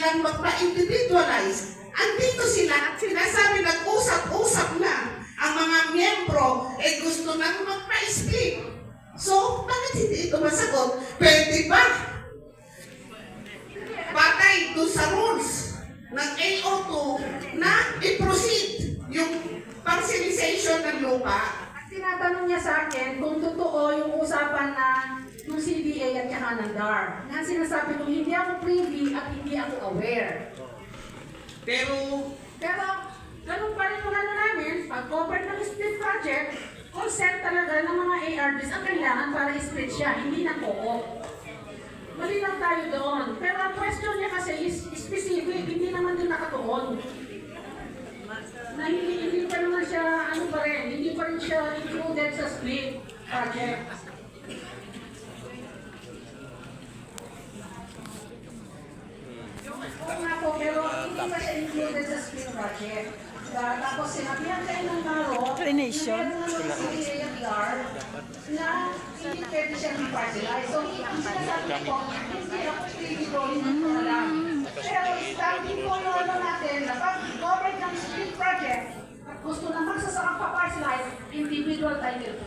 silang magpa-individualize. Andito sila at sinasabi nag-usap-usap na ang mga miyembro gusto nang magpa-split. So, bakit hindi ito masagot? Pwede ba? Batay doon sa rules ng AO2 na i-proceed yung parcelization ng lupa. Tinatanong niya sa akin kung totoo yung usapan na yung CDA at saka ng DAR. Nga sinasabi ko, hindi ako privy at hindi ako aware. Pero, ganun pa rin yung ano namin, pag covered ng split project, consent talaga ng mga ARBs ang kailangan para split siya, hindi na co-op. Mali lang tayo doon. Pero ang question niya kasi is specific, hindi naman din nakatuon. Na hindi pa naman siya, ano pa rin, hindi pa rin siya included sa split project. Oo nga po, pero hindi pa siya included sa split project. Tapos sinabihan kayo ng Maro, Coordination. na hindi pwede siya mag-parcelize. So, ang sinasabi ko, hindi ako privy ko, hindi ko alam. Pero starting po yung ano natin, na pag-cover ng split project, at gusto na magsasakang pa-parcelize, individual title po